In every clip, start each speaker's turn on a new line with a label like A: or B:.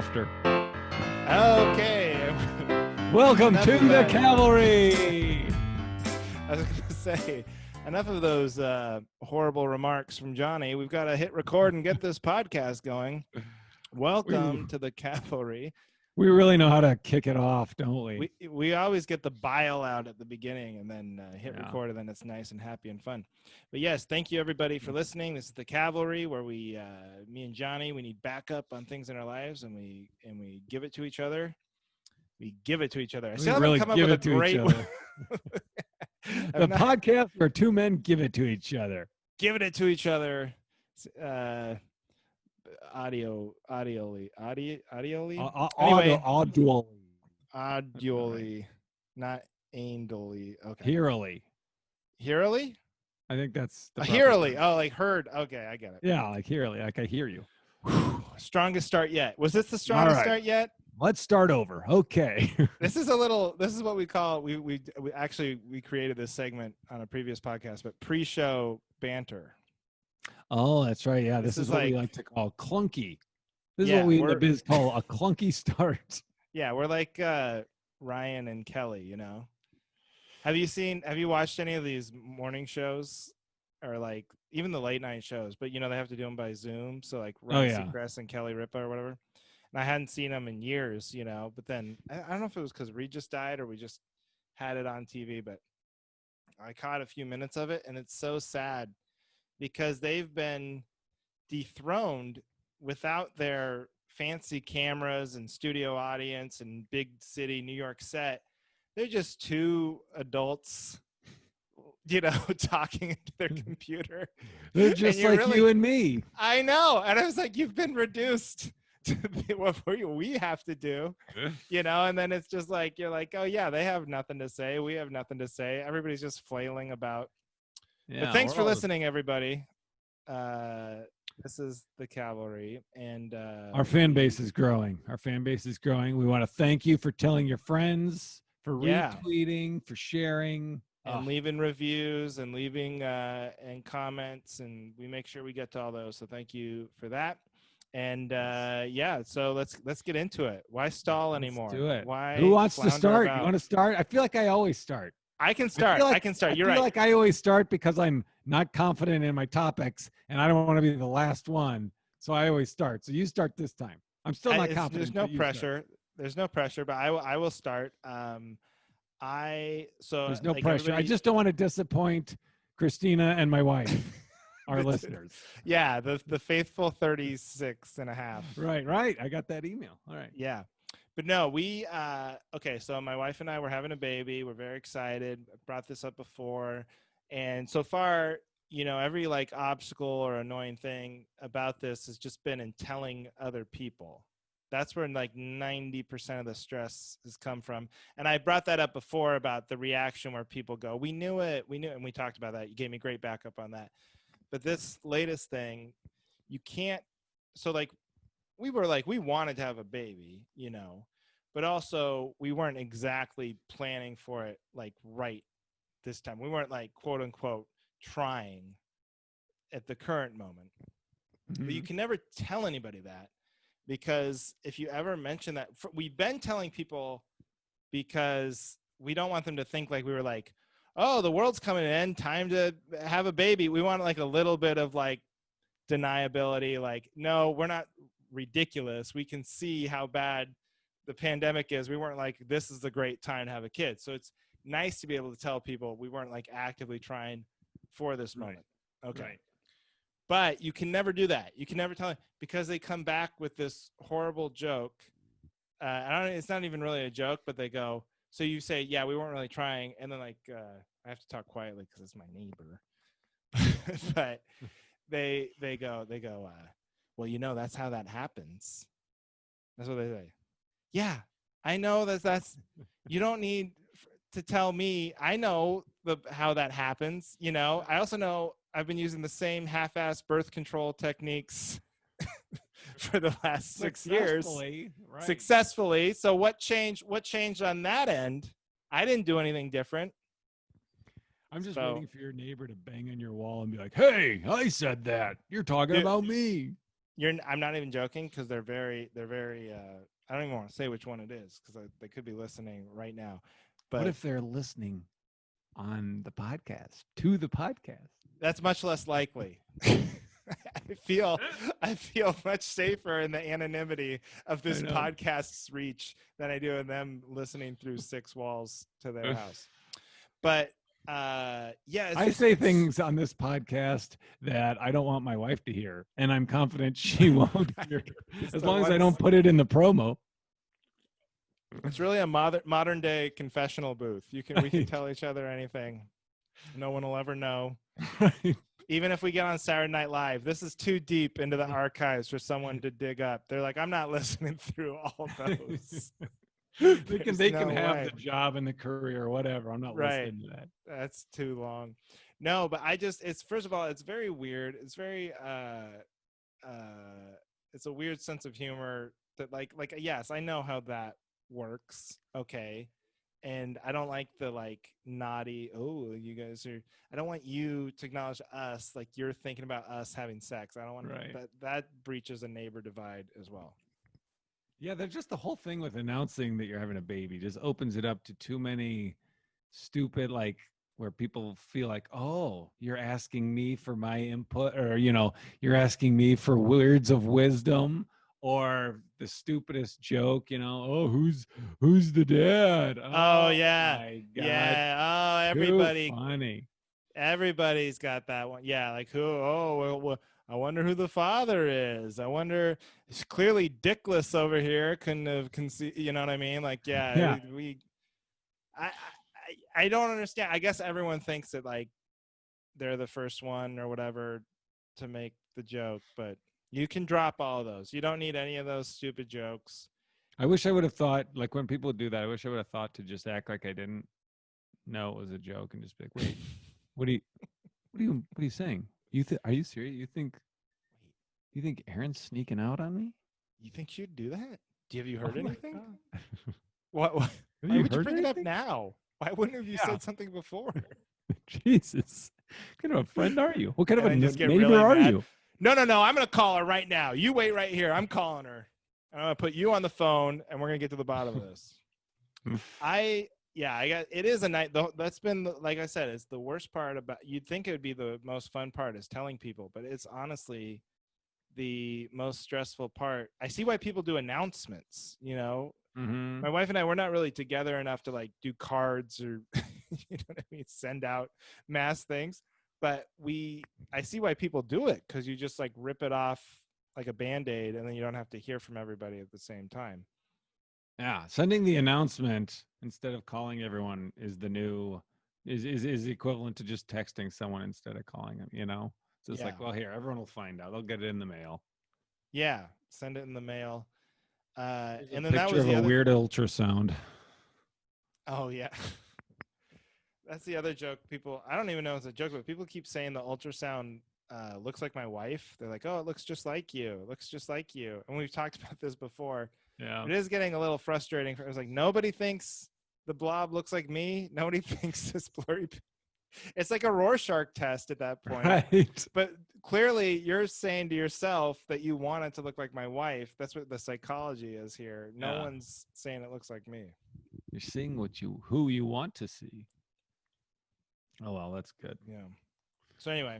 A: after.
B: Okay.
A: Welcome
B: Enough
A: to
B: of
A: the
B: that.
A: Cavalry.
B: I was going to say, enough of those horrible remarks from Johnny. We've got to hit record and get this podcast going. Welcome to the Cavalry.
A: We really know how to kick it off, don't we?
B: We always get the bile out at the beginning and then hit record, and then it's nice and happy and fun. But yes, thank you everybody for listening. This is the Cavalry, where me and Johnny, we need backup on things in our lives, and we give it to each other. We give it to each other. I still haven't come up with a great one.
A: The podcast where two men give it to each other.
B: Giving it to each other. Audially. Anyway, audially, not anally. Okay. Hearily?
A: I think that's the
B: hearily. Oh, like heard. Okay, I get it.
A: Yeah, like hearily. Like I hear you.
B: Strongest start yet. Was this the strongest start yet?
A: Let's start over. Okay.
B: This is what we call we created this segment on a previous podcast, but pre-show banter.
A: Oh, that's right. Yeah, this is what we like to call clunky. This is what we in the biz call a clunky start.
B: Yeah, we're like Ryan and Kelly, you know. Have you watched any of these morning shows, or like even the late night shows? But you know they have to do them by Zoom, so like Ryan Seacrest and Kelly Ripa or whatever. And I hadn't seen them in years, you know. But then I don't know if it was because Reed just died or we just had it on TV, but I caught a few minutes of it, and it's so sad because they've been dethroned without their fancy cameras and studio audience and big city New York set. They're just two adults, you know, talking into their computer.
A: They're just like you and me.
B: I know. And I was like, you've been reduced to what we have to do, you know. And then it's just like, you're like, oh yeah, they have nothing to say. We have nothing to say. Everybody's just flailing about. Yeah, but thanks for listening, everybody. This is the Cavalry, and
A: our fan base is growing. We want to thank you for telling your friends, for retweeting, for sharing,
B: and leaving reviews and leaving and comments, and we make sure we get to all those. So thank you for that. And so let's get into it. Why stall anymore?
A: Let's do it.
B: Why?
A: Who wants to start? You want to start? I feel like I always start.
B: I can start. I can start. You're right.
A: I feel like I always start because I'm not confident in my topics, and I don't want to be the last one. So I always start. So you start this time. I'm still not confident.
B: There's no pressure. There's no pressure, but I will start.
A: There's no pressure. I just don't want to disappoint Christina and my wife, our listeners.
B: Yeah, the faithful 36 and a half.
A: Right. I got that email. All right.
B: Yeah. But no, so my wife and I were having a baby. We're very excited. I brought this up before. And so far, you know, every like obstacle or annoying thing about this has just been in telling other people. That's where like 90% of the stress has come from. And I brought that up before about the reaction where people go, we knew it. And we talked about that. You gave me great backup on that. But this latest thing, you can't. So like, we wanted to have a baby, you know, but also we weren't exactly planning for it like right this time. We weren't like quote unquote trying at the current moment. Mm-hmm. But you can never tell anybody that, because if you ever mention that, we've been telling people because we don't want them to think like we were like, oh, the world's coming to an end, time to have a baby. We want like a little bit of like deniability, like, no, we're not ridiculous. We can see how bad the pandemic is. We weren't like, this is the great time to have a kid. So it's nice to be able to tell people we weren't like actively trying for this moment. Okay. Right. But you can never do that. You can never tell them, because they come back with this horrible joke. It's not even really a joke, but they go, so you say, yeah, we weren't really trying. And then like, I have to talk quietly because it's my neighbor, but they go, well, you know, that's how that happens. That's what they say. Yeah, I know that's you don't need to tell me. I know how that happens. You know, I also know I've been using the same half-ass birth control techniques for the last 6 years.
A: Right.
B: Successfully. So what changed on that end? I didn't do anything different.
A: I'm just waiting for your neighbor to bang on your wall and be like, hey, I said that. You're talking about me.
B: I'm not even joking because they're very. I don't even want to say which one it is because they could be listening right now.
A: What
B: But
A: if they're listening on the podcast to the podcast?
B: that's much less likely. I feel much safer in the anonymity of
A: I
B: this
A: know.
B: podcast's reach than I do in them listening through 6 walls to their house. But yeah,
A: I say things on this podcast that I don't want my wife to hear, and I'm confident she won't hear, as long as I don't put it in the promo.
B: It's really a modern day confessional booth. We can tell each other anything. No one will ever know.
A: Right.
B: Even if we get on Saturday Night Live, this is too deep into the archives for someone to dig up. They're like, I'm not listening through all those.
A: they can have the job and the career or whatever. I'm not listening to that.
B: That's too long. No, but it's first of all, it's very weird. It's very it's a weird sense of humor that like yes, I know how that works. Okay. And I don't like the like naughty, oh, you guys are, I don't want you to acknowledge us like you're thinking about us having sex. I don't want that breaches a neighbor divide as well.
A: Yeah, there's just the whole thing with announcing that you're having a baby just opens it up to too many stupid, like, where people feel like, oh, you're asking me for my input, or you're asking me for words of wisdom, or the stupidest joke, oh, who's the dad?
B: Oh yeah.
A: My God.
B: Yeah. Oh,
A: everybody. Too funny.
B: Everybody's got that one. Yeah, like who? Oh, well, I wonder who the father is. I wonder. It's clearly Dickless over here couldn't have conceived. You know what I mean? Like, yeah. I don't understand. I guess everyone thinks that like they're the first one or whatever to make the joke, but you can drop all of those. You don't need any of those stupid jokes.
A: I wish I would have thought, like, when people do that, I wish I would have thought to just act like I didn't know it was a joke and just be like, wait, what are you saying? Are you serious? You think Aaron's sneaking out on me?
B: You think she'd do that? Have you heard anything?
A: What?
B: Why would you bring it up now? Why wouldn't have you said something before?
A: Jesus. What kind of a friend are you? What kind of a neighbor
B: really
A: are
B: mad.
A: you?
B: No. I'm going to call her right now. You wait right here. I'm calling her. I'm going to put you on the phone, and we're going to get to the bottom of this. It is a night. That's been, like I said, it's the worst part about, you'd think it would be the most fun part is telling people, but it's honestly the most stressful part. I see why people do announcements,
A: Mm-hmm.
B: My wife and I, we're not really together enough to like do cards or, you know what I mean? Send out mass things, but I see why people do it. 'Cause you just like rip it off like a Band-Aid and then you don't have to hear from everybody at the same time.
A: Yeah, sending the announcement instead of calling everyone is the new is equivalent to just texting someone instead of calling them. So it's like, well, here, everyone will find out. They'll get it in the mail.
B: Yeah, send it in the mail. And then
A: that was a weird ultrasound.
B: Oh yeah, that's the other joke. People, I don't even know if it's a joke, but people keep saying the ultrasound looks like my wife. They're like, oh, it looks just like you. It looks just like you. And we've talked about this before.
A: Yeah,
B: it is getting a little frustrating. It was like nobody thinks the blob looks like me. Nobody thinks this blurry. It's like a Rorschach test at that point.
A: Right.
B: But clearly, you're saying to yourself that you want it to look like my wife. That's what the psychology is here. No one's saying it looks like me.
A: You're seeing who you want to see. Oh well, that's good.
B: Yeah. So anyway,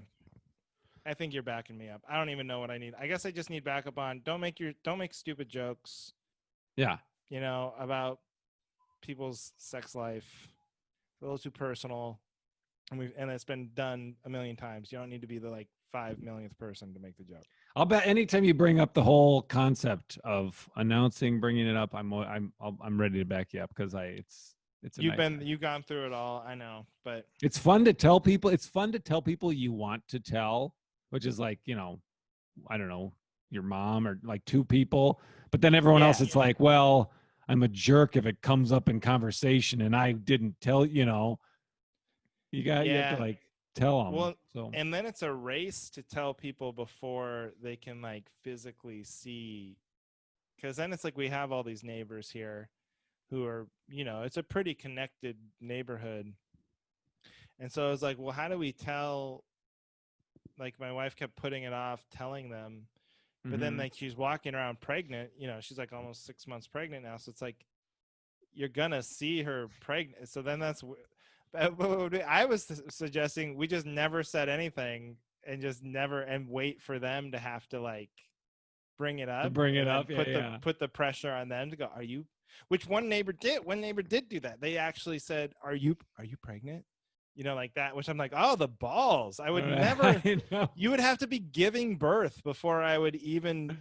B: I think you're backing me up. I don't even know what I need. I guess I just need backup on don't make stupid jokes.
A: Yeah.
B: About people's sex life. A little too personal. And it's been done a million times. You don't need to be the like 5 millionth person to make the joke.
A: I'll bet anytime you bring up the whole concept of announcing, bringing it up, I'm ready to back you up because you've
B: gone through it all. I know, but
A: it's fun to tell people. It's fun to tell people you want to tell, which is like, I don't know, your mom or like 2 people, but then everyone else, it's like, well, I'm a jerk if it comes up in conversation and I didn't tell, you have to like tell them.
B: Well, and then it's a race to tell people before they can like physically see, because then it's like we have all these neighbors here who are, it's a pretty connected neighborhood. And so it's like, well, how do we tell? Like my wife kept putting it off, telling them. But then
A: Mhm.
B: like she's walking around pregnant, she's like almost 6 months pregnant now. So it's like, you're gonna see her pregnant. So then I was suggesting we just never said anything and just never, and wait for them to have to like bring it
A: To
B: up,
A: bring it
B: and then
A: up, yeah.
B: put the pressure on them to go, are you, which one neighbor did do that. They actually said, are you pregnant? Like that, which I'm like, oh, the balls. I would never,
A: I know.
B: you would have to be giving birth before I would even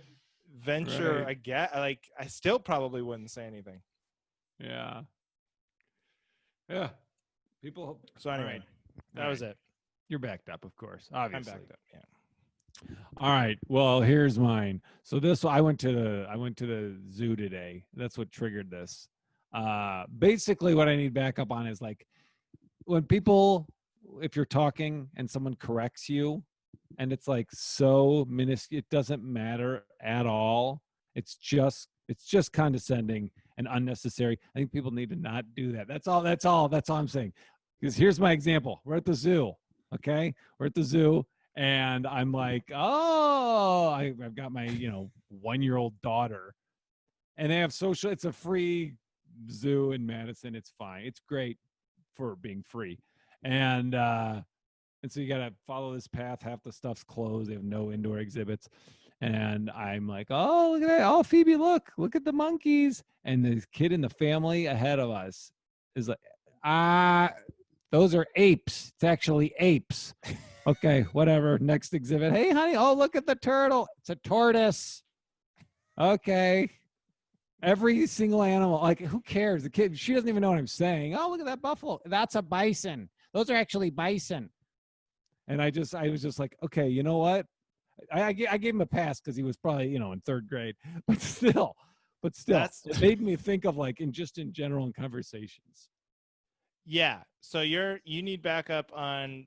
B: venture
A: Right.
B: like I still probably wouldn't say anything.
A: Yeah. Yeah. People.
B: So
A: All
B: anyway,
A: right. All
B: that was
A: right.
B: it.
A: You're backed up, of course.
B: I'm
A: Obviously.
B: backed up. Yeah.
A: All right. Well, here's mine. So this I went to the zoo today. That's what triggered this. Basically what I need backup on is like when people, if you're talking and someone corrects you and it's like so minuscule, it doesn't matter at all. It's just condescending and unnecessary. I think people need to not do that. That's all I'm saying. Because here's my example. We're at the zoo. Okay. We're at the zoo and I'm like, oh, I've got my, 1-year-old daughter and they have social, it's a free zoo in Madison. It's fine. It's great for being free. And so you got to follow this path. Half the stuff's closed. They have no indoor exhibits. And I'm like, oh, look at that. Oh, Phoebe, look at the monkeys. And this kid in the family ahead of us is like, ah, those are apes. It's actually apes. Okay, whatever. Next exhibit. Hey, honey. Oh, look at the turtle. It's a tortoise. Okay. Every single animal, like who cares? The kid, she doesn't even know what I'm saying. Oh, look at that buffalo. That's a bison. Those are actually bison. And I was just like, okay, you know what? I gave him a pass because he was probably, in third grade, but still,
B: That's
A: it made me think of like in general in conversations.
B: yeah. So you need backup on,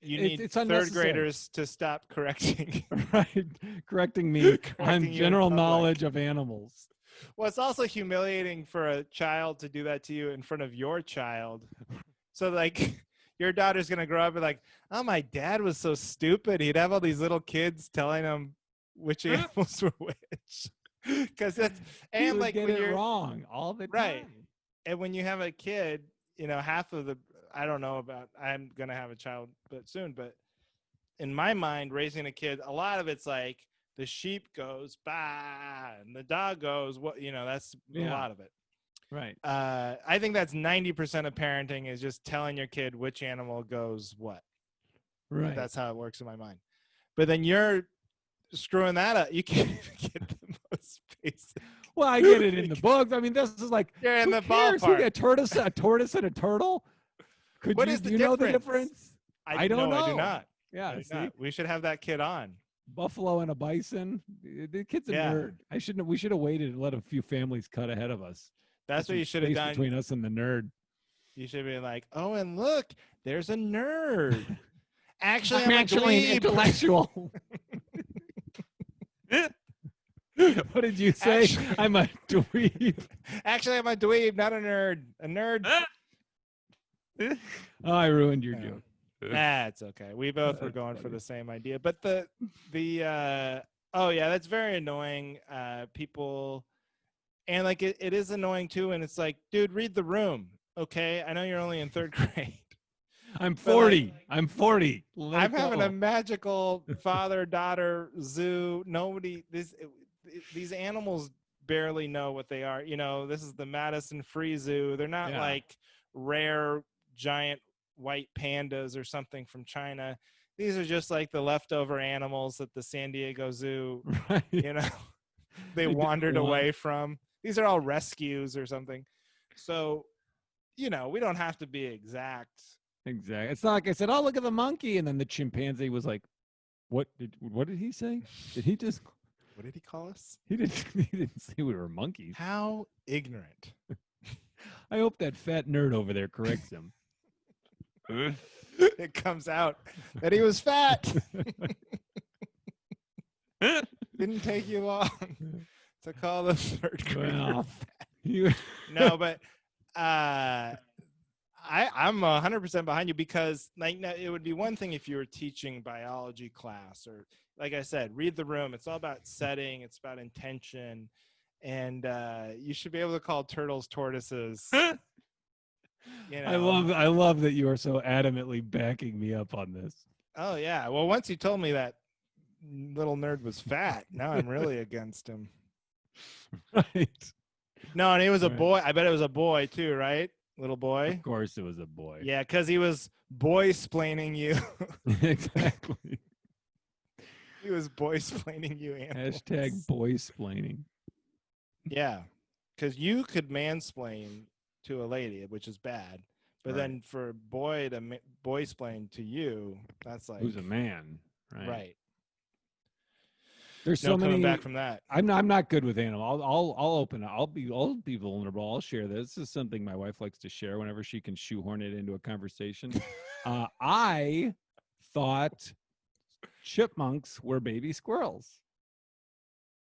B: you need
A: It's
B: third
A: unnecessary,
B: graders to stop correcting
A: right? Correcting me on
B: correcting you in
A: general
B: public.
A: knowledge of animals.
B: Well, it's also humiliating for a child to do that to you in front of your child. So like your daughter's gonna grow up and like, oh, my dad was so stupid. He'd have all these little kids telling him which animals were which. Because that's,
A: He
B: and
A: would
B: like
A: get
B: when
A: it
B: you're
A: wrong all the
B: right,
A: time.
B: and when you have a kid, half of the, I don't know about, I'm gonna have a child but soon, but in my mind, raising a kid, a lot of it's like the sheep goes bah and the dog goes what, that's a
A: Yeah,
B: lot of it.
A: right.
B: I think that's 90% of parenting is just telling your kid which animal goes what.
A: Right.
B: That's how it works in my mind. But then you're screwing that up. You can't even get the most basic.
A: Well, I get it in the books. I mean, this is like,
B: You're in
A: who
B: the
A: cares? Who
B: ballpark.
A: a tortoise, and a turtle?
B: What is
A: Do
B: the
A: you know the
B: difference?
A: difference? I don't
B: No, I do
A: know.
B: not.
A: Yeah,
B: I do
A: see,
B: not. We should have that kid on.
A: buffalo and a bison. The kid's a
B: Yeah.
A: nerd. We should have waited and let a few families cut ahead of us.
B: That's what you should have
A: Space
B: done.
A: between us and the nerd.
B: You should be like, oh, and look, there's a nerd. Actually,
A: I'm
B: I'm
A: actually an
B: a dweeb.
A: intellectual. What did you say? I'm a dweeb.
B: Actually, I'm a dweeb, not a nerd. A nerd.
A: Oh, I ruined your joke.
B: It's okay. We both were going for the same idea, but the oh yeah, that's very annoying. People, and like it is annoying too. And it's like, dude, read the room. Okay, I know you're only in third grade.
A: I'm 40. Like, I'm 40.
B: I'm having a magical father-daughter zoo. Nobody, these animals barely know what they are. This is the Madison Free Zoo. They're not like rare giant white pandas or something from China. These are just like the leftover animals that the San Diego Zoo,
A: right.
B: They wandered away from. These are all rescues or something. So, we don't have to be exact.
A: Exactly. It's not like I said, oh, look at the monkey. And then the chimpanzee was like, what did he say? Did he just,
B: what did he call us?
A: He didn't say we were monkeys.
B: How ignorant.
A: I hope that fat nerd over there corrects him.
B: It comes out that he was fat. Didn't take you long to call the third grader fat. No, but I I'm 100% behind you, because like now, it would be one thing if you were teaching biology class, or like I said, read the room. It's all about setting. It's about intention, and you should be able to call turtles tortoises.
A: I love that you are so adamantly backing me up on this.
B: Oh yeah. Well, once you told me that little nerd was fat, now I'm really against him.
A: Right.
B: No, and he was a
A: Right.
B: boy. I bet it was a boy too, right? Little boy.
A: Of course, it was a boy.
B: Yeah, because he was boy-splaining you.
A: Exactly.
B: He was boy-splaining you. Animals.
A: Hashtag boy-splaining.
B: Yeah, because you could mansplain to a lady, which is bad. But then for a boy to boy-splain to you, that's like,
A: who's a man, right?
B: Right.
A: There's so many.
B: Coming back from that.
A: I'm not good with animals. I'll open it. I'll be vulnerable. I'll share this. This is something my wife likes to share whenever she can shoehorn it into a conversation. I thought chipmunks were baby squirrels.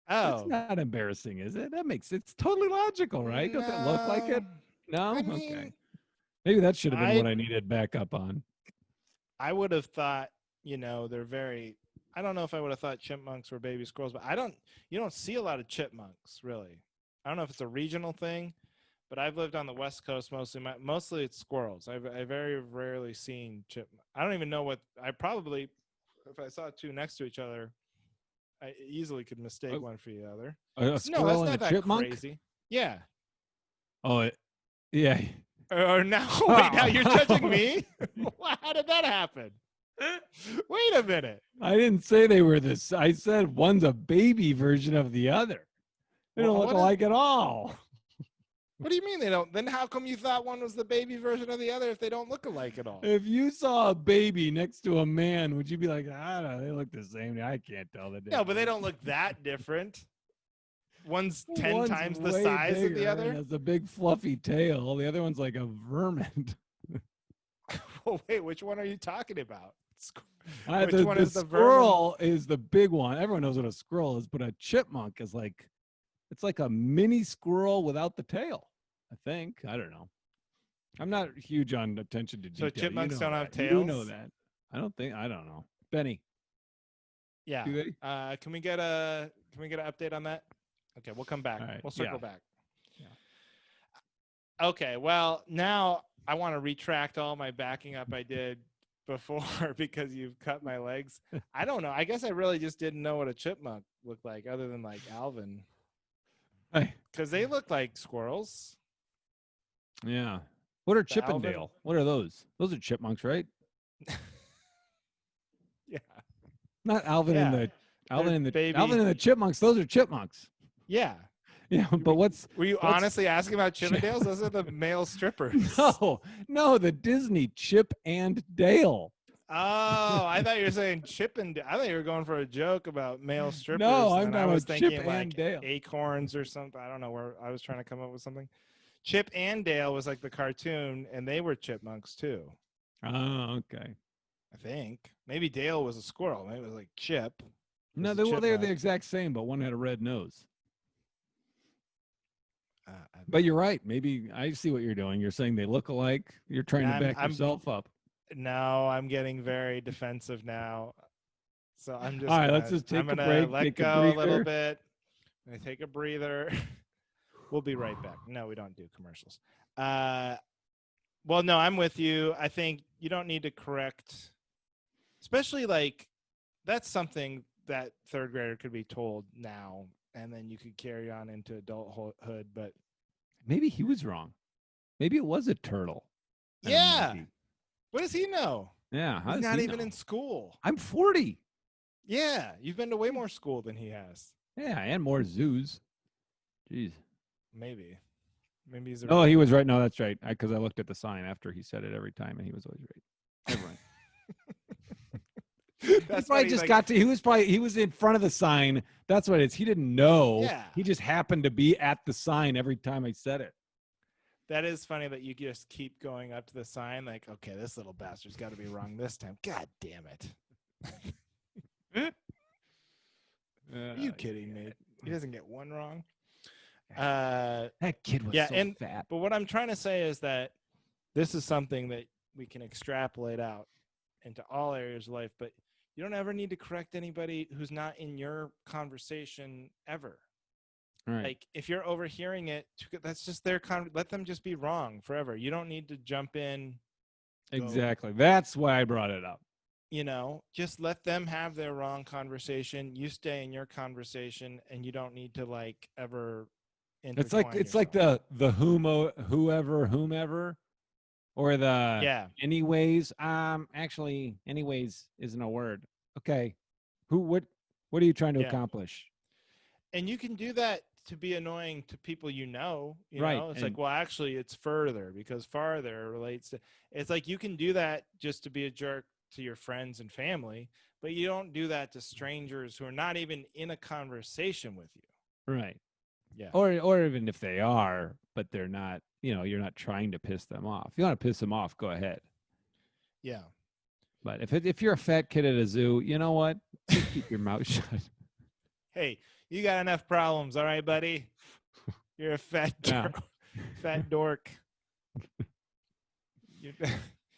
B: Oh,
A: it's not embarrassing, is it? It's totally logical, right? Don't they look like it? No,
B: I mean,
A: okay. Maybe that should have been what I needed backup on.
B: I would have thought, they're very. I don't know if I would have thought chipmunks were baby squirrels, but you don't see a lot of chipmunks, really. I don't know if it's a regional thing, but I've lived on the West Coast mostly. Mostly it's squirrels. I've very rarely seen chipmunks. I don't even know what, if I saw two next to each other, I easily could mistake one for the other.
A: A squirrel
B: that's
A: and
B: not
A: a chipmunk?
B: crazy. Yeah.
A: Oh, yeah.
B: Or now, wait, now you're judging me? How did that happen? Wait a minute.
A: I didn't say they were this. I said one's a baby version of the other. They don't look alike at all.
B: What do you mean they don't? Then how come you thought one was the baby version of the other if they don't look alike at all?
A: If you saw a baby next to a man, would you be like, I don't know, they look the same? I can't tell the difference.
B: No, but they don't look that different. One's 10 times the size of the other.
A: Has a big fluffy tail. The other one's like a vermin.
B: Well, wait, which one are you talking about?
A: Which one is the squirrel? Is the big one. Everyone knows what a squirrel is, but a chipmunk is like, it's like a mini squirrel without the tail. I think. I don't know. I'm not huge on attention to detail.
B: So chipmunks don't have tails?
A: You know that. I don't know. Benny.
B: Yeah. Can we get an update on that? Okay, we'll come back. Right. We'll circle back. Yeah. Okay, well, now I want to retract all my backing up I did before because you've cut my legs. I don't know. I guess I really just didn't know what a chipmunk looked like other than like Alvin. Because they look like squirrels.
A: Yeah. What are Chippendale? What are those? Those are chipmunks, right?
B: Yeah.
A: Not Alvin and the Chipmunks. Those are chipmunks.
B: Yeah.
A: Yeah, but
B: were you honestly asking about Chippendales? Those are the male strippers.
A: No, the Disney Chip and Dale.
B: Oh, I thought you were saying Chippendale. I thought you were going for a joke about male strippers.
A: No, I'm not.
B: I was thinking
A: Chip
B: like
A: and Dale.
B: Acorns or something. I don't know where I was trying to come up with something. Chip and Dale was like the cartoon, and they were chipmunks too.
A: Oh, okay.
B: I think maybe Dale was a squirrel. Maybe it was like Chip.
A: No, they were the exact same, but one had a red nose. But you're right. Maybe I see what you're doing. You're saying they look alike. You're trying to back yourself up.
B: No, I'm getting very defensive now. So I'm just
A: all right. Let's just take a break.
B: Let go a little bit. I'm gonna take a breather. We'll be right back. No, we don't do commercials. Well, no, I'm with you. I think you don't need to correct, especially like that's something that third grader could be told now, and then you could carry on into adulthood. But
A: maybe he was wrong. Maybe it was a turtle.
B: Yeah. What does he know?
A: Yeah.
B: He's not even in school.
A: I'm 40.
B: Yeah. You've been to way more school than he has.
A: Yeah. And more zoos. Jeez.
B: Maybe he's
A: he was right. No, that's right. Because I looked at the sign after he said it every time, and he was always right. Never mind. He was in front of the sign. That's what it is. He didn't know.
B: Yeah.
A: He just happened to be at the sign every time I said it.
B: That is funny that you just keep going up to the sign like, okay, this little bastard's got to be wrong this time. God damn it. Are you kidding me? He doesn't get one wrong.
A: That kid was so fat.
B: But what I'm trying to say is that this is something that we can extrapolate out into all areas of life, but you don't ever need to correct anybody who's not in your conversation ever.
A: Right.
B: Like if you're overhearing it, that's just their let them just be wrong forever. You don't need to jump in.
A: Exactly. That's why I brought it up.
B: Just let them have their wrong conversation. You stay in your conversation, and you don't need to like ever intertwine
A: It's
B: yourself.
A: like the whomever, or the anyways. Actually, anyways isn't a word. Okay, what are you trying to accomplish?
B: And you can do that to be annoying to people you know.
A: Right.
B: It's like, well, actually, it's further because farther relates to. It's like you can do that just to be a jerk to your friends and family, but you don't do that to strangers who are not even in a conversation with you.
A: Right.
B: Yeah.
A: Or even if they are, but they're not, you're not trying to piss them off. If you want to piss them off, go ahead.
B: Yeah.
A: But if you're a fat kid at a zoo, you know what? Just keep your mouth shut.
B: Hey, you got enough problems, all right, buddy? You're a fat dork.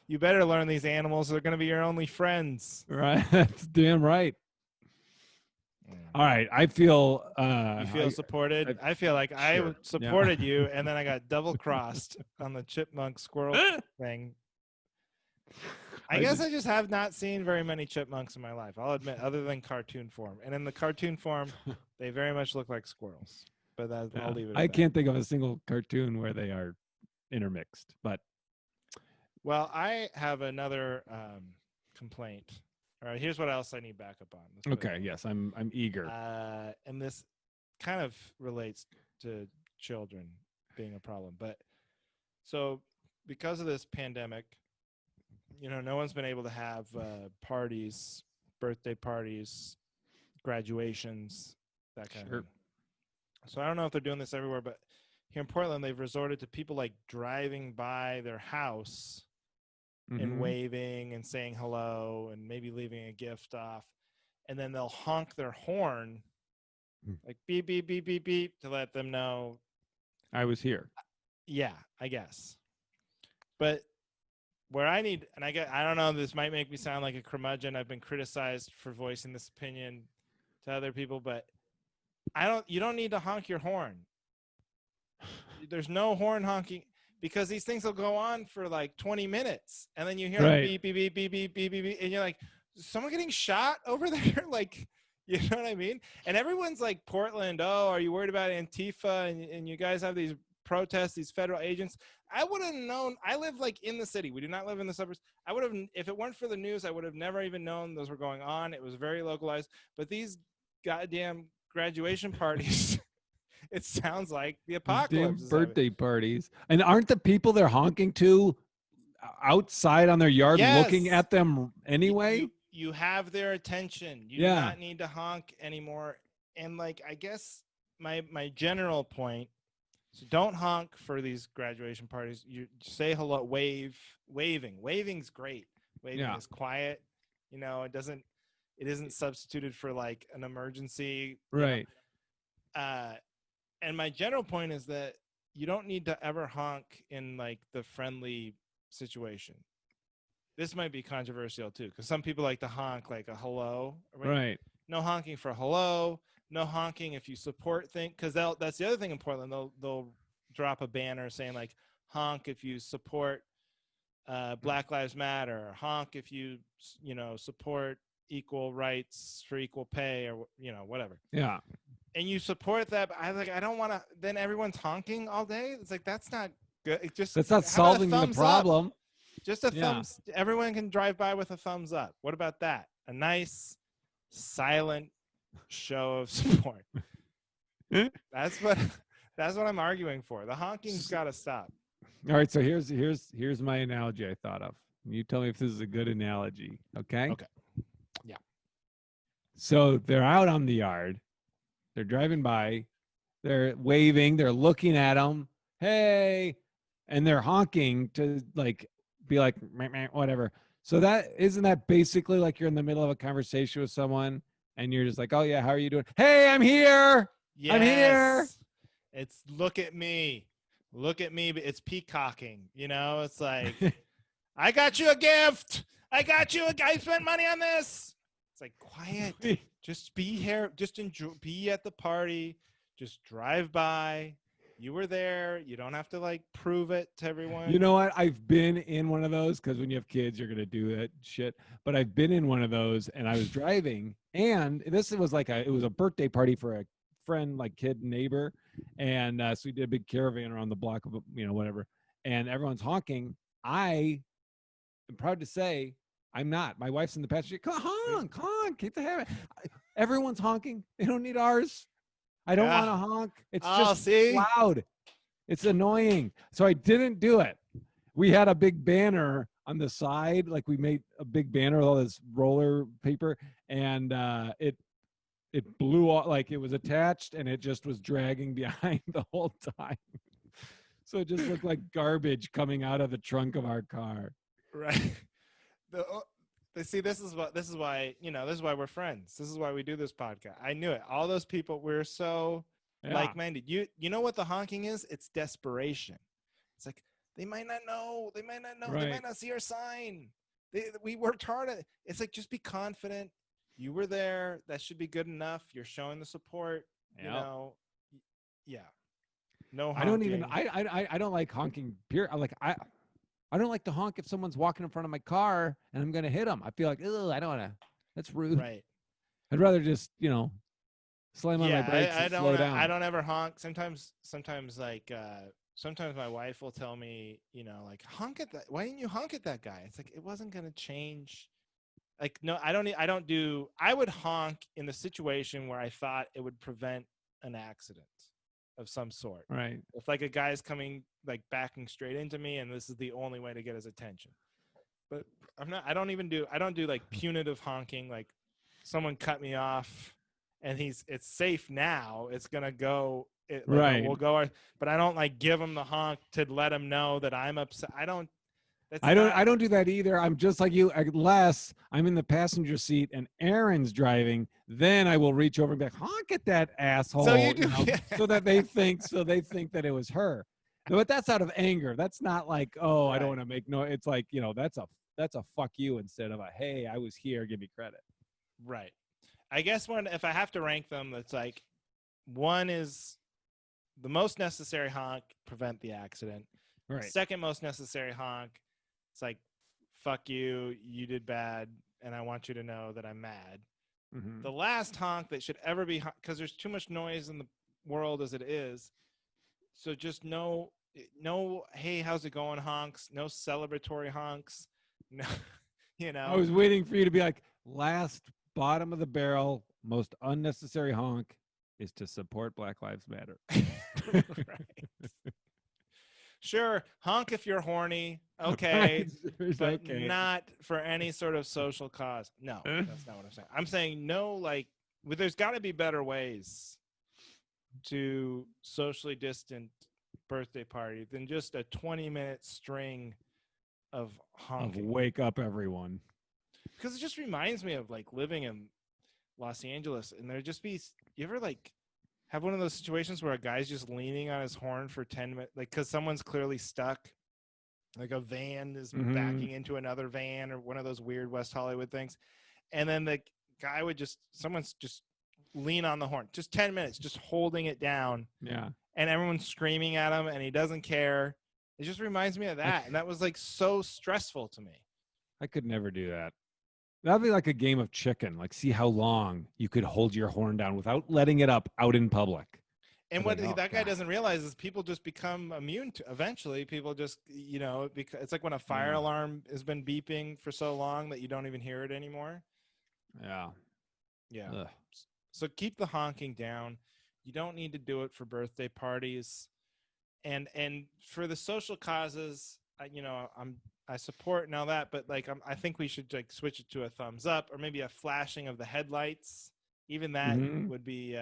B: You better learn these animals. They're going to be your only friends.
A: Right. That's damn right. All right. I feel
B: you feel supported. I feel like I supported you, and then I got double crossed on the chipmunk squirrel thing. I guess I just have not seen very many chipmunks in my life, I'll admit, other than cartoon form. And in the cartoon form, they very much look like squirrels. But I'll leave it at that.
A: I can't think of a single cartoon where they are intermixed. But
B: well, I have another complaint. All right, here's what else I need backup on.
A: Okay, yes, I'm eager.
B: And this kind of relates to children being a problem. But so because of this pandemic, no one's been able to have parties, birthday parties, graduations, that kind of thing. So I don't know if they're doing this everywhere, but here in Portland, they've resorted to people like driving by their house and waving and saying hello and maybe leaving a gift off. And then they'll honk their horn, like beep, beep, beep, beep, beep, to let them know
A: I was here.
B: Yeah, I guess. But where I need, and I don't know, this might make me sound like a curmudgeon. I've been criticized for voicing this opinion to other people, but you don't need to honk your horn. There's no horn honking, because these things will go on for like 20 minutes, and then you hear like beep, beep, beep, beep, beep, beep, beep, beep, and you're like, is someone getting shot over there? Like, you know what I mean? And everyone's like, Portland, oh, are you worried about Antifa? And you guys have these protests, these federal agents. I would have known. I live like in the city. We do not live in the suburbs. I would have, if it weren't for the news, I would have never even known those were going on. It was very localized. But these goddamn graduation parties, it sounds like the apocalypse.
A: Damn birthday parties. And aren't the people they're honking to outside on their yard looking at them anyway?
B: You have their attention. You do not need to honk anymore. And like, I guess my general point, so don't honk for these graduation parties. You say hello, waving's great. Waving is quiet. It isn't substituted for like an emergency.
A: Right.
B: And my general point is that you don't need to ever honk in like the friendly situation. This might be controversial too, because some people like to honk like a hello.
A: Right.
B: No honking for hello. No honking if you support things, because that's the other thing in Portland. They'll drop a banner saying like honk if you support Black Lives Matter, or honk if you support equal rights for equal pay, or whatever.
A: Yeah.
B: And you support that, but I don't want to. Then everyone's honking all day. It's like, that's not good.
A: That's not solving the problem.
B: Up? Just a thumbs. Everyone can drive by with a thumbs up. What about that? A nice, silent show of support. That's what I'm arguing for. The honking's got to stop.
A: All right. So here's my analogy I thought of. You tell me if this is a good analogy. Okay.
B: Okay. Yeah.
A: So they're out on the yard. They're driving by, they're waving, they're looking at them, hey, and they're honking to like be like meh, meh, whatever. So isn't that basically like you're in the middle of a conversation with someone and you're just like, oh yeah, how are you doing? Hey, I'm here.
B: Yes.
A: I'm here.
B: It's look at me. look at me. It's peacocking, it's like, I got you a gift. I spent money on this. It's like, quiet. Just be here. Just enjoy. Be at the party. Just drive by. You were there. You don't have to like prove it to everyone.
A: You know what? I've been in one of those because when you have kids, you're gonna do that shit. But I've been in one of those, and I was driving, and this was like it was a birthday party for a friend, like kid neighbor, and so we did a big caravan around the block of whatever, and everyone's honking. I am proud to say I'm not. My wife's in the passenger. Come on, honk, keep the habit. Everyone's honking. They don't need ours. I don't want to honk. It's just loud. It's annoying. So I didn't do it. We had a big banner on the side, like we made a big banner with all this roller paper, and it blew off, like it was attached, and it just was dragging behind the whole time. So it just looked like garbage coming out of the trunk of our car.
B: Right. See, this is why this is why we're friends. This is why we do this podcast. I knew it. All those people, we're so like-minded. You know what the honking is? It's desperation. It's like they might not know. They might not know. Right. They might not see our sign. We worked hard at it. It's like, just be confident. You were there. That should be good enough. You're showing the support. Yeah. No honking.
A: I don't like honking. I don't like to honk if someone's walking in front of my car and I'm going to hit them. I feel like, oh, I don't want to. That's rude.
B: Right.
A: I'd rather just, slam on my brakes and slow down.
B: I don't ever honk. Sometimes like, sometimes my wife will tell me, like, honk at that. Why didn't you honk at that guy? It's like, it wasn't going to change. Like, no, I would honk in the situation where I thought it would prevent an accident of some sort.
A: Right.
B: If like a guy's coming, like backing straight into me, and this is the only way to get his attention. But I don't do like punitive honking, like someone cut me off and it's safe now. It's going to go.
A: Right.
B: We'll go. But I don't like give him the honk to let him know that I'm upset. I don't
A: do that either. I'm just like you, unless I'm in the passenger seat and Aaron's driving, then I will reach over and be like, honk at that asshole.
B: So you do,
A: so that they think that it was her. But that's out of anger. That's not like, oh, right. I don't want to make noise. It's like, that's a fuck you instead of a, hey, I was here, give me credit.
B: Right. I guess if I have to rank them, it's like, one is the most necessary honk, prevent the accident. Right. Second most necessary honk, it's like, fuck you, you did bad, and I want you to know that I'm mad. Mm-hmm. The last honk that should ever be, because there's too much noise in the world as it is, so just no, hey, how's it going honks, no celebratory honks, no, I
A: was waiting for you to be like, last bottom of the barrel, most unnecessary honk is to support Black Lives Matter.
B: Right. Sure, honk if you're horny, okay, but okay. Not for any sort of social cause. No, that's not what I'm saying. I'm saying no, like, there's got to be better ways to socially distant birthday party than just a 20-minute string of honking.
A: Wake up everyone.
B: Because it just reminds me of, like, living in Los Angeles, and there'd just be, you ever, like, have one of those situations where a guy's just leaning on his horn for 10 minutes, like, because someone's clearly stuck, like a van is backing into another van or one of those weird West Hollywood things, and then the guy would someone's just lean on the horn, just 10 minutes, just holding it down, and everyone's screaming at him, and he doesn't care. It just reminds me of that, and that was, like, so stressful to me.
A: I could never do that. That'd be like a game of chicken. Like, see how long you could hold your horn down without letting it up out in public.
B: And what that guy doesn't realize is people just become immune to. Eventually, people just, it's like when a fire alarm has been beeping for so long that you don't even hear it anymore.
A: Yeah.
B: Yeah. Ugh. So keep the honking down. You don't need to do it for birthday parties, and for the social causes. I support and all that, but like I think we should like switch it to a thumbs up or maybe a flashing of the headlights. Even that would be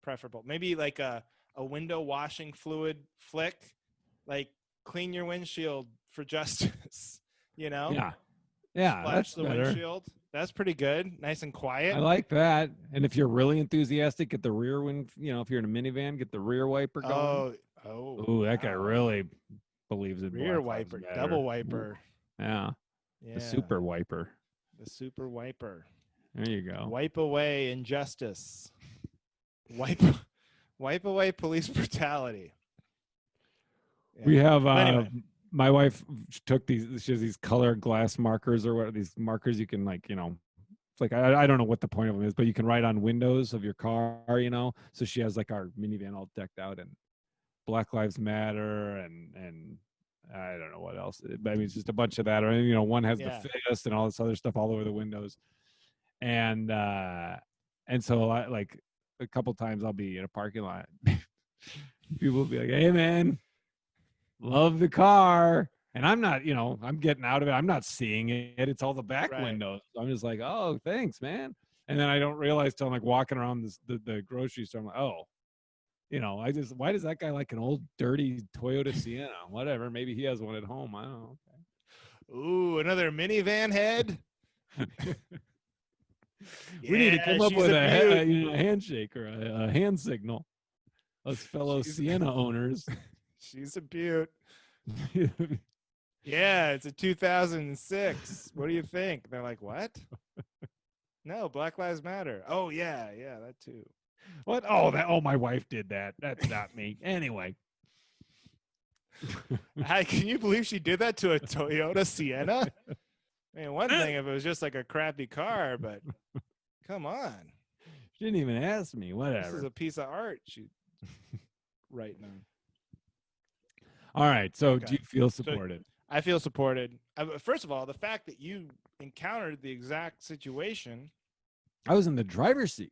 B: preferable. Maybe like a window washing fluid flick, like clean your windshield for justice.
A: Yeah.
B: Splash the windshield. That's pretty good. Nice and quiet.
A: I like that. And if you're really enthusiastic, get the rear wind. If you're in a minivan, get the rear wiper going.
B: Oh,
A: Ooh, that guy
B: wow.
A: really believes in
B: Rear
A: Black Lives
B: wiper,
A: Matter.
B: double
A: Ooh,
B: wiper.
A: yeah, the
B: Yeah,
A: super wiper.
B: the super wiper.
A: There you go.
B: Wipe away injustice. Wipe wipe away police brutality.
A: We
B: Yeah.
A: have
B: But anyway,
A: my wife took these. She has these color glass markers or what? These markers you can it's like I don't know what the point of them is, but you can write on windows of your car. So she has like our minivan all decked out and Black Lives Matter and I don't know what else. But I mean, it's just a bunch of that. Or one has the
B: yeah.
A: fist and all this other stuff all over the windows. And so like a couple times I'll be in a parking lot. People will be like, "Hey, man, love the car." And I'm not, I'm getting out of it. I'm not seeing it. It's all the back
B: Right.
A: windows. I'm just like, "Oh, thanks, man." And then I don't realize till I'm like walking around the grocery store. I'm like, "Oh, why does that guy like an old dirty Toyota Sienna? Whatever. Maybe he has one at home. I don't
B: Ooh, another minivan head.
A: know." We need to
B: Yeah,
A: come up
B: she's
A: with
B: a beaut.
A: a handshake or a hand signal. Us fellow
B: She's
A: Sienna owners.
B: she's a beaut. Yeah, it's a 2006. What do you think? They're like, what? No, Black Lives Matter. Oh yeah, yeah, that too.
A: What? Oh, my wife did that. That's not me. Anyway.
B: Can you believe she did that to a Toyota Sienna? I mean, one thing if it was just like a crappy car, but come on,
A: She didn't even ask me.
B: this is
A: Whatever.
B: a piece of art. She writing on.
A: All right. So, do
B: Okay,
A: you feel
B: so
A: supported?
B: I feel supported. First of all, the fact that you encountered the exact situation
A: I was in the driver's seat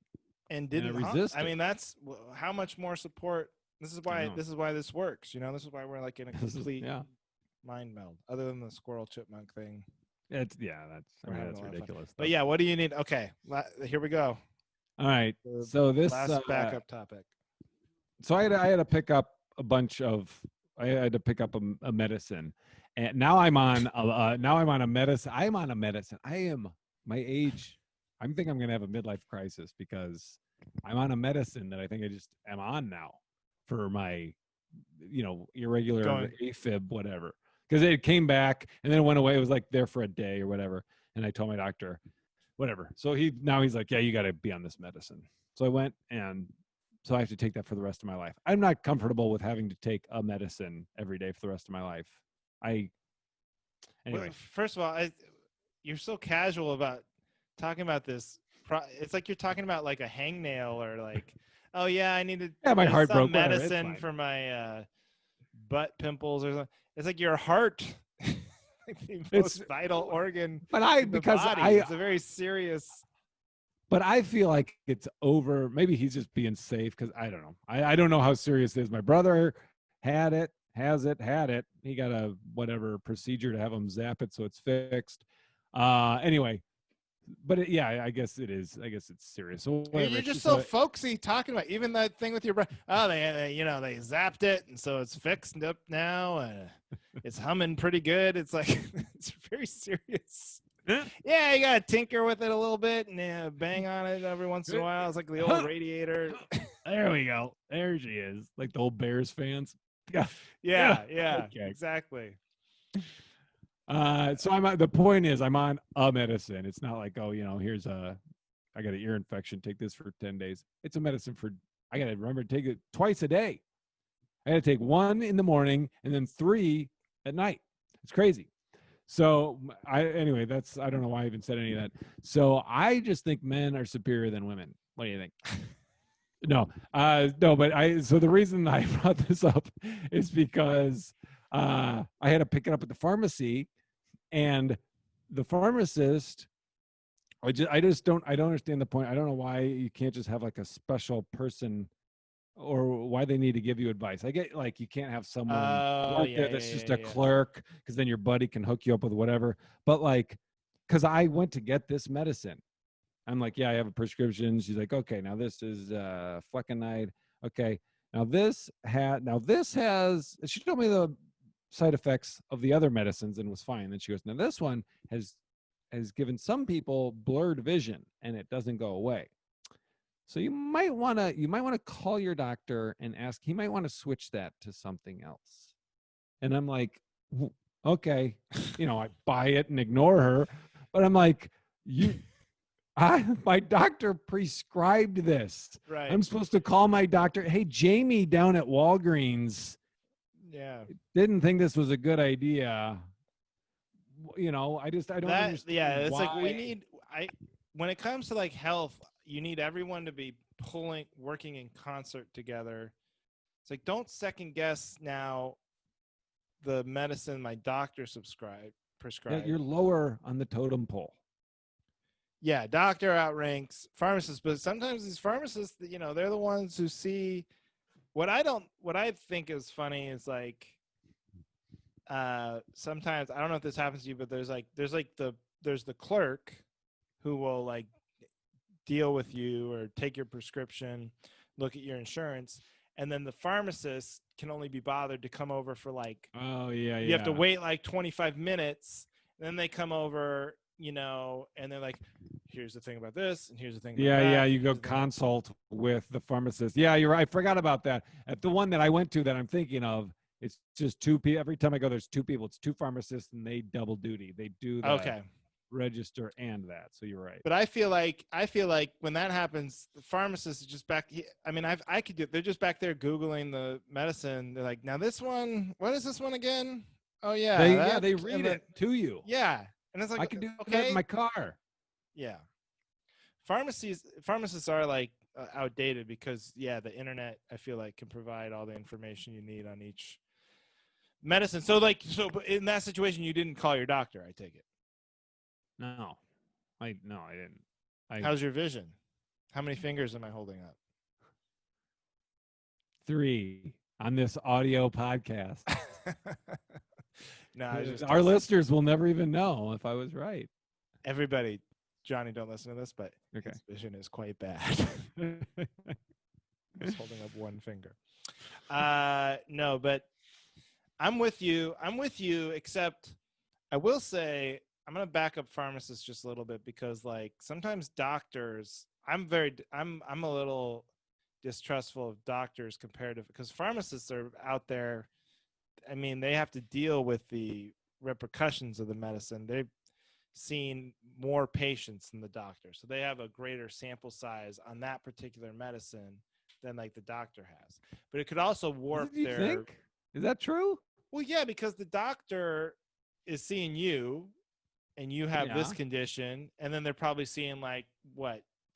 B: and
A: and I
B: didn't I
A: resisted.
B: mean, that's how much more support. This is
A: I
B: why
A: know.
B: this works. This is why we're like in a complete
A: Yeah.
B: mind meld. Other than the squirrel chipmunk thing,
A: I
B: we're
A: mean,
B: having
A: that's
B: a lot of fun.
A: ridiculous
B: But
A: stuff.
B: yeah, what do you need? Okay, here we go.
A: All right.
B: The
A: So this
B: last backup topic.
A: so I had to pick up a bunch of I had to pick up a medicine, and now I'm on a medicine. I'm on a medicine. I am my age. I'm think I'm gonna have a midlife crisis because I'm on a medicine that I think I just am on now for my irregular
B: Going.
A: AFib whatever because it came back and then it went away. It was like there for a day or whatever, and I told my doctor whatever. So he's like, yeah, you got to be on this medicine. So I went and so I have to take that for the rest of my life. I'm not comfortable with having to take a medicine every day for the rest of my life. I
B: Well,
A: Anyway.
B: first of all, you're so casual about talking about this. It's like you're talking about like a hangnail or like, oh yeah, I needed
A: Yeah, my heart
B: some
A: broke. Whatever, it's
B: medicine
A: fine.
B: for my butt pimples or something. It's like your heart, like the
A: It's
B: most vital organ
A: but I
B: in the
A: because
B: body. It's a very serious.
A: but I feel like it's over. Maybe he's just being safe because I don't know. I don't know how serious it is. My brother had it, had it. He got a whatever procedure to have him zap it so it's fixed. Anyway, but yeah, I guess it is. I guess it's serious. So whatever.
B: You're just so folksy talking about even that thing with your brother. Oh, they zapped it, and so it's fixed up now. It's humming pretty good. It's like it's very serious. Yeah, you gotta tinker with it a little bit and bang on it every once in a while. It's like the old radiator.
A: There we go. There she is. Like the old Bears fans. Yeah.
B: Yeah,
A: Okay.
B: exactly.
A: So the point is I'm on a medicine. It's not like, oh, I got an ear infection. Take this for 10 days. It's a medicine I got to remember to take it twice a day. I got to take one in the morning and then 3 at night. It's crazy. So anyway, I don't know why I even said any of that. So I just think men are superior than women. What do you think? No, but so the reason I brought this up is because I had to pick it up at the pharmacy and the pharmacist I don't understand the point. I don't know why you can't just have like a special person or why they need to give you advice. I get like you can't have someone
B: Oh
A: work there
B: yeah,
A: that's
B: yeah,
A: just
B: yeah,
A: a
B: yeah.
A: clerk because then your buddy can hook you up with whatever. But like, because I went to get this medicine, I'm like, yeah, I have a prescription. She's like, okay, now this is flecainide. Okay, now this has. She told me the side effects of the other medicines and was fine. Then she goes, now this one has given some people blurred vision and it doesn't go away. So you might want to call your doctor and ask. He might want to switch that to something else. And I'm like, okay, I buy it and ignore her, but I'm like, my doctor prescribed this.
B: Right.
A: I'm supposed to call my doctor. Hey, Jamie down at Walgreens
B: Yeah.
A: didn't think this was a good idea. I don't understand
B: Yeah, it's like
A: why.
B: when it comes to like health, you need everyone to be working in concert together. It's like, don't second guess now the medicine my doctor
A: Yeah,
B: prescribed.
A: you're lower on the totem pole.
B: Yeah, doctor outranks pharmacists, but sometimes these pharmacists, they're the ones who see what I think is funny is like sometimes I don't know if this happens to you, but there's the clerk who will like deal with you or take your prescription, look at your insurance, and then the pharmacist can only be bothered to come over for like,
A: Oh yeah,
B: you have to
A: yeah.
B: wait like 25 minutes, and then they come over, and they're like, here's the thing about this, and here's the thing about
A: Yeah, yeah.
B: that.
A: You go consult with the pharmacist. Yeah, you're right. I forgot about that. At the one that I went to that I'm thinking of, it's just two people. Every time I go, there's two people. It's two pharmacists, and they double duty. They do the
B: Okay.
A: register and that. So you're right.
B: But I feel like when that happens, the pharmacist is just back. I mean, I could do. They're just back there googling the medicine. They're like, now this one. What is this one again? Oh yeah,
A: They read it to you.
B: Yeah, and it's like,
A: I can do that
B: okay,
A: in my car.
B: yeah. Pharmacists are like outdated because the internet I feel like can provide all the information you need on each medicine. So but in that situation, you didn't call your doctor. I take it.
A: No, I didn't.
B: How's your vision? How many fingers am I holding up?
A: 3 on this audio podcast.
B: No,
A: Our listeners will never even know if I was right.
B: Everybody, Johnny, don't listen to this, but
A: okay.
B: His vision is quite bad. He's holding up one finger. No, but I'm with you. Except I will say I'm going to back up pharmacists just a little bit because like sometimes doctors, I'm a little distrustful of doctors compared to, because pharmacists are out there. I mean, they have to deal with the repercussions of the medicine. They've seen more patients than the doctor, so they have a greater sample size on that particular medicine than like the doctor has. But it could also warp their.
A: Think? Is that true?
B: Well, yeah, because the doctor is seeing you, and you have this condition, and then they're probably seeing like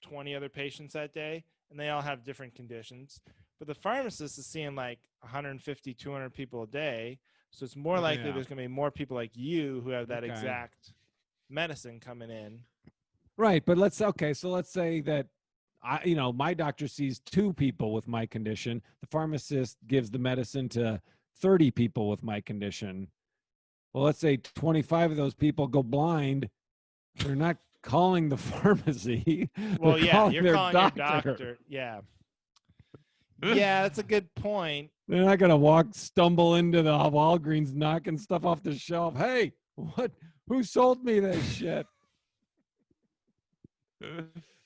B: 20 other patients that day, and they all have different conditions. But the pharmacist is seeing like 150, 200 people a day, so it's more likely there's going to be more people like you who have that exact medicine coming in.
A: Right, but let's say that my doctor sees 2 people with my condition. The pharmacist gives the medicine to 30 people with my condition. Well, let's say 25 of those people go blind. They're not calling the pharmacy.
B: Well, you're calling
A: your doctor.
B: Yeah. Yeah, that's a good point.
A: They're not gonna stumble into the Walgreens knocking stuff off the shelf. Hey, who sold me this shit?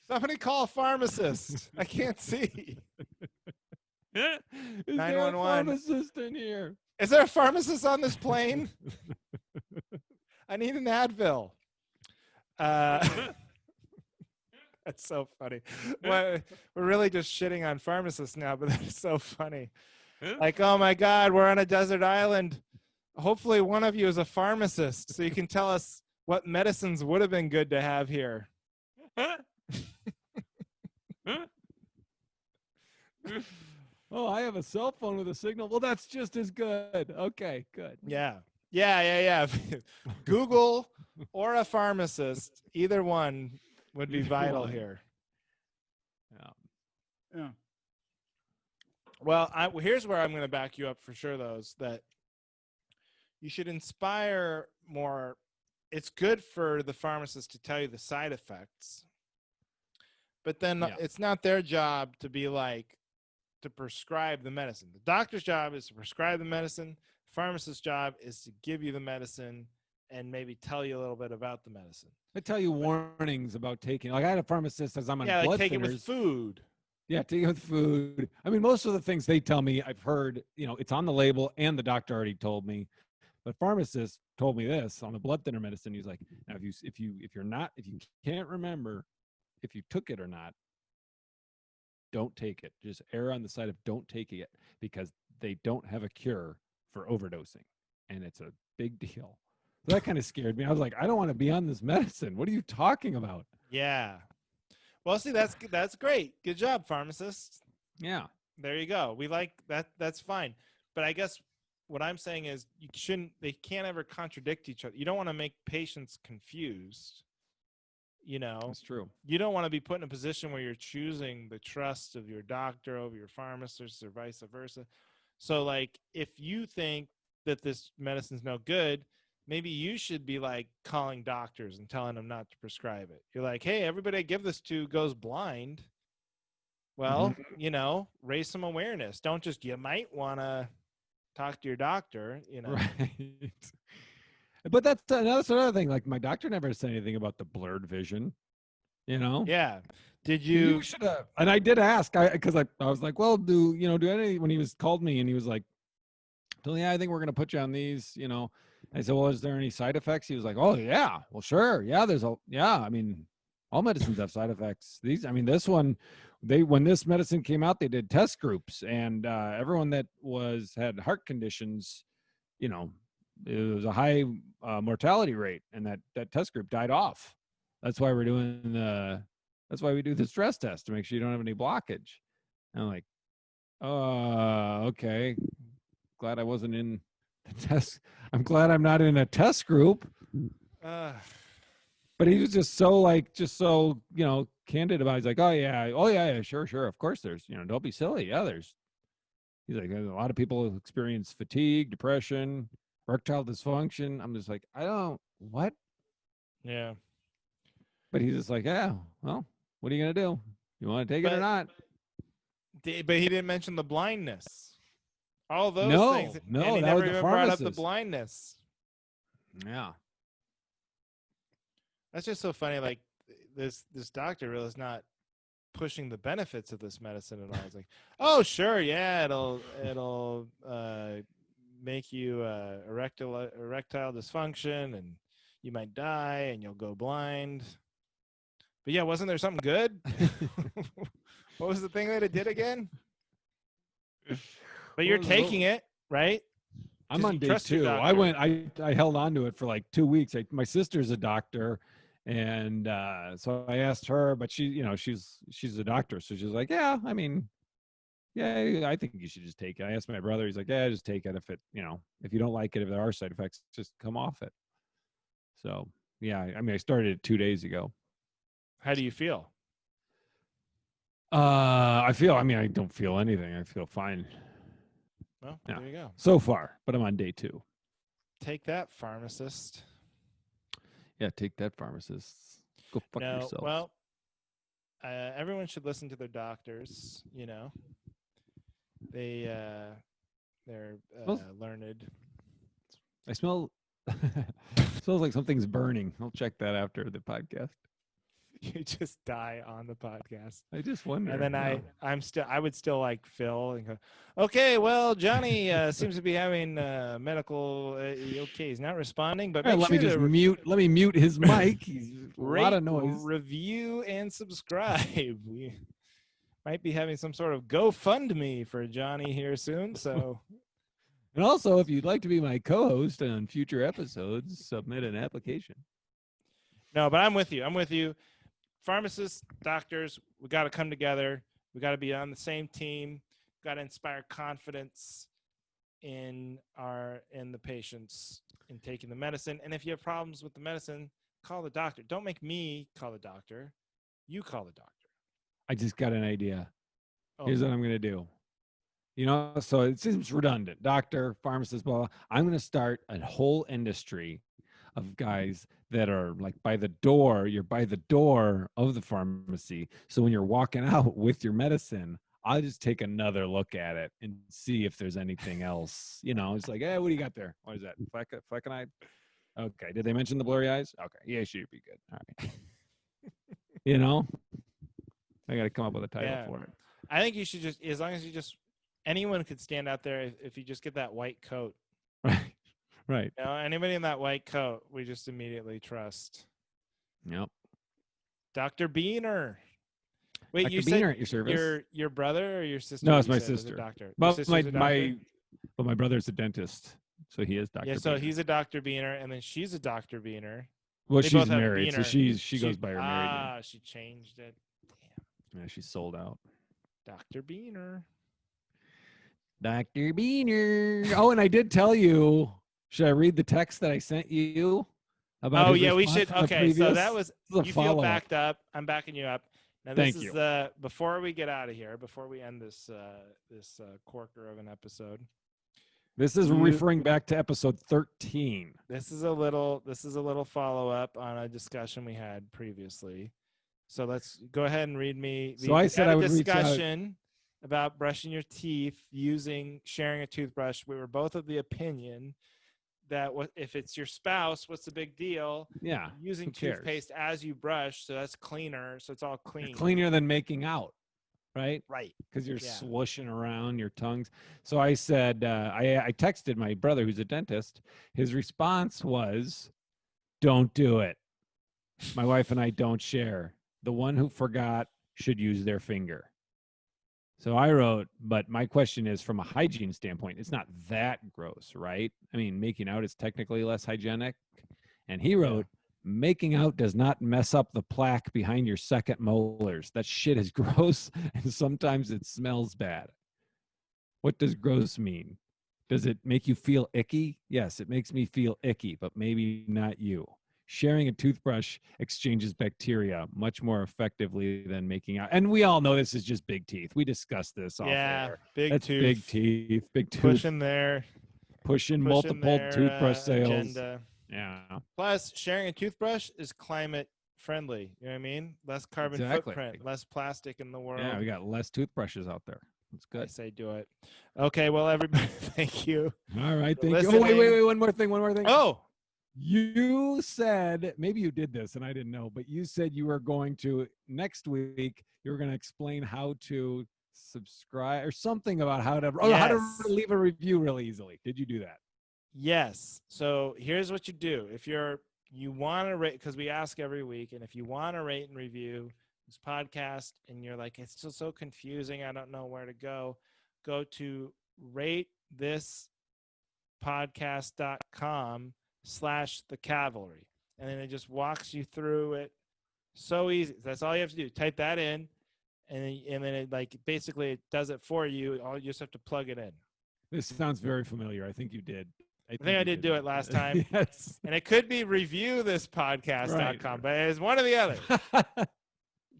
B: Somebody call a pharmacist. I can't see.
A: Is 911. There a pharmacist in here?
B: Is there a pharmacist on this plane? I need an Advil. That's so funny. We're really just shitting on pharmacists now, but that's so funny. Like, oh my God, we're on a desert island. Hopefully one of you is a pharmacist so you can tell us what medicines would have been good to have here.
A: Oh, I have a cell phone with a signal. Well, that's just as good. Okay, good.
B: Yeah. Google or a pharmacist, either one would be vital here.
A: Yeah.
B: Well, here's where I'm going to back you up for sure, though, is that you should inspire more. It's good for the pharmacist to tell you the side effects, but then it's not their job to be like, to prescribe the medicine. The doctor's job is to prescribe the medicine. Pharmacist's job is to give you the medicine and maybe tell you a little bit about the medicine.
A: I tell you warnings about taking. Like I had a pharmacist as I'm on blood
B: like take
A: thinners.
B: it with food.
A: Yeah, take it with food. I mean, most of the things they tell me, I've heard, it's on the label and the doctor already told me. But pharmacist told me this on the blood thinner medicine. He's like, now if you can't remember if you took it or not, don't take it. Just err on the side of don't take it because they don't have a cure for overdosing. And it's a big deal. So that kind of scared me. I was like, I don't want to be on this medicine. What are you talking about?
B: Yeah. Well, see, that's great. Good job, pharmacist.
A: Yeah.
B: There you go. We like that. That's fine. But I guess what I'm saying is they can't ever contradict each other. You don't want to make patients confused.
A: That's true.
B: You don't want to be put in a position where you're choosing the trust of your doctor over your pharmacist or vice versa. So, like, if you think that this medicine's no good, maybe you should be like calling doctors and telling them not to prescribe it. You're like, hey, everybody I give this to goes blind. Well, raise some awareness. Don't just, you might want to talk to your doctor,
A: Right. But that's another thing. Like my doctor never said anything about the blurred vision.
B: Yeah. Did
A: You
B: you?
A: should have. And I did ask, because I was like, well, do any when he was called me and he was like, yeah, I think we're gonna put you on these. I said, well, is there any side effects? He was like, oh yeah, well sure, yeah. I mean, all medicines have side effects. This one, when this medicine came out, they did test groups, and everyone that had heart conditions, you know, it was a high mortality rate, and that test group died off. That's why that's why we do the stress test to make sure you don't have any blockage. And I'm like, okay. Glad I wasn't in the test. I'm glad I'm not in a test group. But he was just so candid about it. He's like, oh yeah, sure, of course there's, don't be silly. Yeah, he's like, a lot of people experience fatigue, depression, erectile dysfunction. I'm just like, I don't what?
B: Yeah.
A: But he's just like, yeah, well, what are you gonna do? You want to take it or not?
B: But he didn't mention the blindness. All those things,
A: No,
B: and he
A: that was
B: never
A: the
B: even brought up the
A: pharmacist.
B: blindness.
A: Yeah.
B: That's just so funny. Like this doctor really is not pushing the benefits of this medicine at all. It's like, oh sure, yeah, it'll make you erectile dysfunction, and you might die, and you'll go blind. But yeah, wasn't there something good? What was the thing that it did again? But you're taking it, right?
A: I'm on day 2. I held on to it for like 2 weeks. My sister's a doctor, and so I asked her, but she's a doctor, so she's like, yeah, yeah, I think you should just take it. I asked my brother, he's like, yeah, just take it. If you don't like it, if there are side effects, just come off it. So yeah, I started it 2 days ago.
B: How do you feel?
A: I don't feel anything. I feel fine.
B: Well, yeah. There you go.
A: So far, but I'm on day 2.
B: Take that, pharmacist.
A: Yeah, take that, pharmacists. Go fuck yourself.
B: Well, everyone should listen to their doctors. They're learned.
A: I smell. Smells like something's burning. I'll check that after the podcast.
B: You just die on the podcast.
A: I just wonder.
B: And then I would still like Phil and go, okay, well, Johnny seems to be having medical. Okay, he's not responding, but
A: let me mute his mic. He's a lot of noise.
B: Review and subscribe. We might be having some sort of GoFundMe for Johnny here soon. So,
A: and also, if you'd like to be my co-host on future episodes, submit an application.
B: No, but I'm with you. Pharmacists, doctors, we got to come together. We got to be on the same team. Got to inspire confidence in the patients in taking the medicine. And if you have problems with the medicine, call the doctor. Don't make me call the doctor. You call the doctor.
A: I just got an idea. Here's what I'm going to do. So it seems redundant. Doctor, pharmacist, blah, blah. I'm going to start a whole industry of guys that are like you're by the door of the pharmacy. So when you're walking out with your medicine, I'll just take another look at it and see if there's anything else. It's like, hey, what do you got there? What is that? Flecking eye? Okay. Did they mention the blurry eyes? Okay. Yeah, should be good. All right. I got to come up with a title for it.
B: I think you should just, as long as you just, anyone could stand out there if you just get that white coat.
A: Right. Right.
B: You know, anybody in that white coat, we just immediately trust.
A: Yep.
B: Dr. Beaner. Wait,
A: Dr.
B: you
A: Beaner
B: said
A: at your service?
B: your brother or your sister?
A: No, it's
B: you
A: my
B: said was a
A: sister.
B: doctor. Your
A: But
B: sister's a doctor?
A: my brother's a dentist, so he is Dr.
B: Yeah, so
A: Beaner.
B: he's a Dr. Beaner, and then she's a Dr. Beaner.
A: Well,
B: They
A: she's
B: both have
A: married, so
B: Beaner.
A: she goes by her married name.
B: Ah, she changed it. Damn.
A: Yeah, she's sold out.
B: Dr. Beaner.
A: Dr. Beaner. Oh, and I did tell you. Should I read the text that I sent you about?
B: Oh
A: his
B: yeah, we
A: response
B: should.
A: from the
B: Okay,
A: previous?
B: so that was
A: This is a
B: you feel
A: follow-up.
B: backed up. I'm backing you up. Now this
A: Thank
B: is
A: you.
B: the before we get out of here, before we end this corker of an episode.
A: This is referring back to episode 13.
B: This is a little follow up on a discussion we had previously. So let's go ahead and read me.
A: So I said I would reach out.
B: discussion about brushing your teeth sharing a toothbrush. We were both of the opinion that if it's your spouse, what's the big deal?
A: Yeah.
B: Using
A: who cares?
B: toothpaste as you brush, so that's cleaner. So it's all clean.
A: You're cleaner than making out, right?
B: Right.
A: Because you're
B: Yeah.
A: swooshing around your tongues. So I said, I texted my brother who's a dentist. His response was, don't do it. My wife and I don't share. The one who forgot should use their finger. So I wrote, but my question is from a hygiene standpoint, it's not that gross, right? I mean, making out is technically less hygienic. And he wrote, making out does not mess up the plaque behind your second molars. That shit is gross, and sometimes it smells bad. What does gross mean? Does it make you feel icky? Yes, it makes me feel icky, but maybe not you. Sharing a toothbrush exchanges bacteria much more effectively than making out. And we all know this is just big teeth. We discussed this off air.
B: Big tooth.
A: Big teeth, big tooth.
B: Pushing
A: multiple
B: their,
A: toothbrush sales.
B: Agenda.
A: Yeah.
B: Plus, sharing a toothbrush is climate friendly. You know what I mean? Less carbon footprint, less plastic in the world.
A: Yeah, we got less toothbrushes out there. That's good.
B: I say do it. Okay, well, everybody, thank you.
A: All right, thank
B: listening.
A: you. Oh, wait, one more thing.
B: Oh,
A: you said, maybe you did this and I didn't know, but you said you were going to, next week, you were going to explain how to subscribe or something about how to leave a review really easily. Did you do that?
B: Yes. So here's what you do. If you want to rate, because we ask every week, and if you want to rate and review this podcast and you're like, it's just so confusing, I don't know where to go to ratethispodcast.com/the Cavalry. And then it just walks you through it. So easy. That's all you have to do. Type that in. And then it basically it does it for you. You just have to plug it in.
A: This sounds very familiar. I think you did.
B: I think I did do it last time.
A: Yes.
B: And it could be reviewthispodcast.com, but it's one or the other.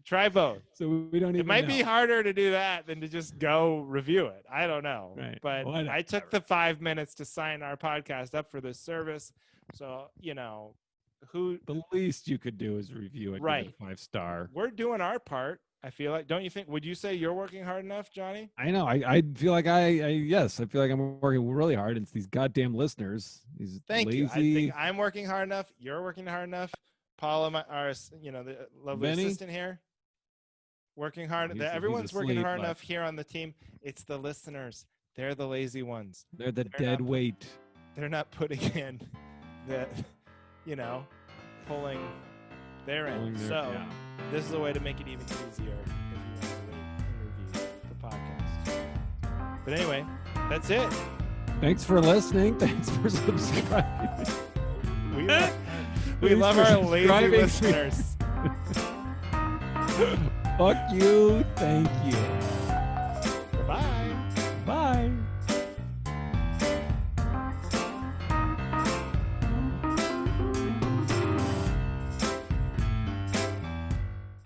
B: Try both.
A: So we don't even
B: It might be harder to do that than to just go review it. I don't know.
A: Right.
B: But I took the 5 minutes to sign our podcast up for this service. So, the
A: least you could do is review it.
B: Right.
A: Give it a 5-star.
B: We're doing our part. I feel like, don't you think, would you say you're working hard enough, Johnny?
A: I know. I feel like yes, I feel like I'm working really hard. It's these goddamn listeners. These
B: Thank
A: lazy...
B: you. I think I'm working hard enough. You're working hard enough. Paula, the lovely
A: Benny?
B: assistant here, working hard.
A: He's
B: Everyone's working
A: asleep,
B: hard
A: but-
B: enough here on the team. It's the listeners. They're the lazy ones.
A: They're the
B: They're
A: dead
B: not-
A: weight.
B: They're not putting in the, pulling their end. So this is a way to make it even easier if you want to rate and review the podcast. But anyway, that's it.
A: Thanks for listening. Thanks for subscribing.
B: We love our lazy
A: subscribing.
B: listeners.
A: Fuck you. Thank you.